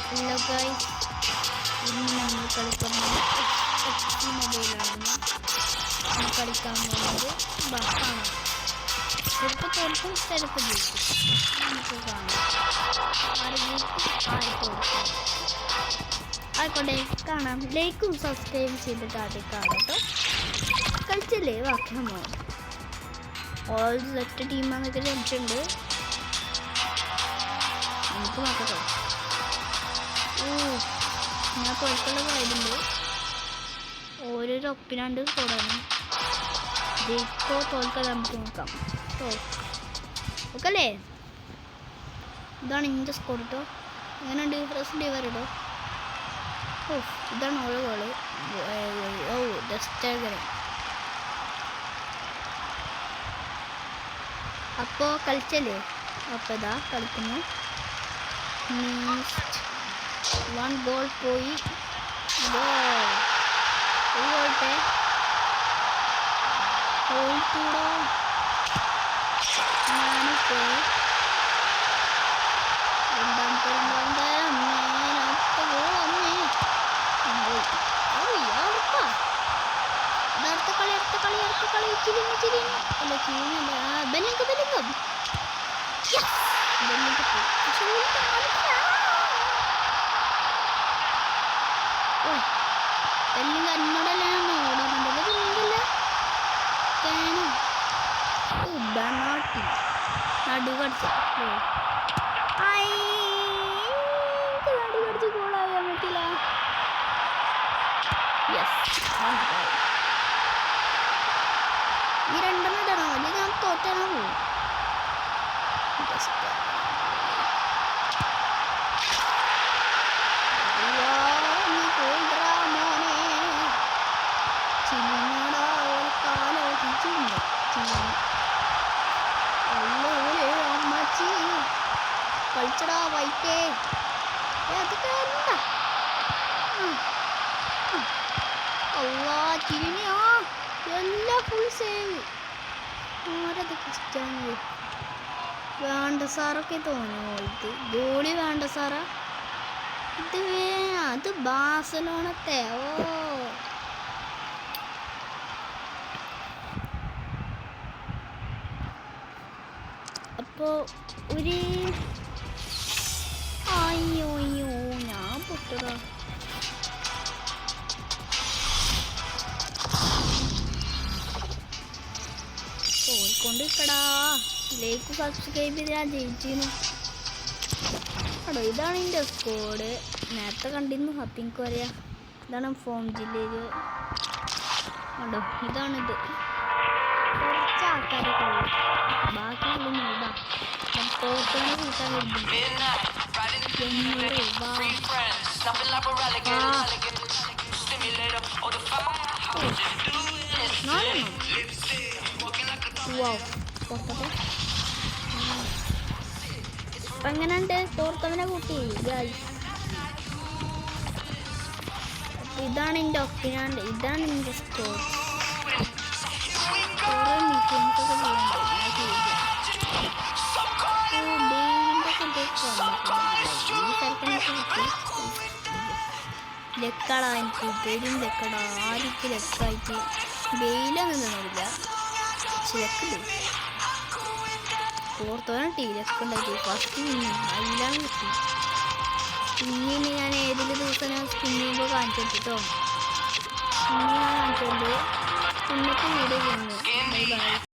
Hello guys, ഇന്ന് നമ്മൾ കളിക്കുന്നത് എച്ച് മൊബൈലാണ്. നമ്മൾ കളിക്കാൻ പോകുന്നത് ബസ്സാണ്. ചിലപ്പോൾ തോൽക്കും, ചിലപ്പോൾ ജയിക്കും. നമുക്ക് കാണാം ആര് ജയിക്കും ആര് തോൽക്കും. ആയിക്കോട്ടെ, കാണാം. ലൈക്കും സബ്സ്ക്രൈബ് ചെയ്തിട്ട് ആദ്യം കാണാം കേട്ടോ. കളിച്ചല്ലേ വാക്കാമോ? ഓൾ സെറ്റ് ടീമാന്നൊക്കെ കളിച്ചിട്ടുണ്ട്. നമുക്ക് നോക്കട്ടോ. ഞാൻ തോൽക്കുള്ളതായിരുന്നു. ഓരോരോ ഒപ്പിനാണ്ട് തൊടാനും ജയിക്കോ തോൽക്കാതെ നമുക്ക് നോക്കാം. ഓക്കല്ലേ, ഇതാണ് ഇൻ്റെ സ്കോർ കേട്ടോ. എങ്ങനെയുണ്ട്? റെസ്റ്റ് വരട്ടോ. ഇതാണ് ഓരോ ഗോള്. ജസ്റ്റ് അപ്പോൾ കളിച്ചല്ലേ. അപ്പോൾ ഇതാ കളിക്കുന്നു. 1 goal പോയി. പോട്ടെ പോയിട്ടൂടോ. ഞാനിപ്പോ എന്നോടല്ലേ ഓടാറുണ്ടത്. പിന്നെന്തല്ല നടുകടിച്ച് നടുകടിച്ച് ഗോളാകാൻ പറ്റില്ല. ഈ രണ്ടെണ്ണം ഇടണം, അല്ലെങ്കിൽ ഞാൻ തോറ്റാനാ പോകും. കളിച്ചടാ വൈറ്റേ. അതൊക്കെ എന്താ ചിരിഞ്ഞോ എല്ലാം ഫുൾ സേവ്. ആരതൊക്കെ ഇഷ്ടമാണ്. വേണ്ട സാറൊക്കെ തോന്നുന്നു. ഇത് ഗോളി വേണ്ട സാറാ. ഇത് അത് ബാഴ്സലോണത്തെ. അപ്പോൾ ഒരു അയ്യോ ഞാൻ പൊട്ടടാ. തോൽക്കൊണ്ടിരിക്കടാ. ലൈക്ക് സബ്സ്ക്രൈബ് ചെയ്ത് ഞാൻ ജയിച്ചിരുന്നു. അടോ ഇതാണ് എൻ്റെ സ്കോഡ്. നേരത്തെ കണ്ടിരുന്നു. എനിക്ക് പറയാം. ഇതാണ് ഫോം ജില്ലയിൽ. അടോ ഇതാണിത്. കുറച്ച് ആൾക്കാരൊക്കെ ഉള്ളു. ബാക്കിയുള്ളൊന്നും ഇതാ തോറ്റാണ് കൂട്ടാൻ അപ്പൊ എങ്ങനെയുണ്ട്? തോർത്തവനെ കൂട്ടി. ഇതാണ് എൻ്റെ ഒപ്പിനാണ്ട്. ഇതാണ് എൻ്റെ സ്കോർ. ലെക്കടാ, എനിക്ക് പേരും ലെക്കടാ. ആർക്ക് ലെക്കായിട്ട് വെയിലൊന്നും തന്നില്ല. ചിലക്കുണ്ട് പുറത്തോളം ടീ ലെക്കുണ്ടായിട്ട് ഫസ്റ്റ് എല്ലാം കിട്ടി. പിന്നെ ഞാൻ ഏതെങ്കിലും ദിവസം ഞാൻ സ്പിൻ ചെയ്യുമ്പോൾ കാണിച്ചിട്ടോ. പിന്നെ ഞാൻ കാണിച്ചോണ്ട് ഇന്നത്തെ വീഡിയോ ചെയ്യുന്നു. Bye bye.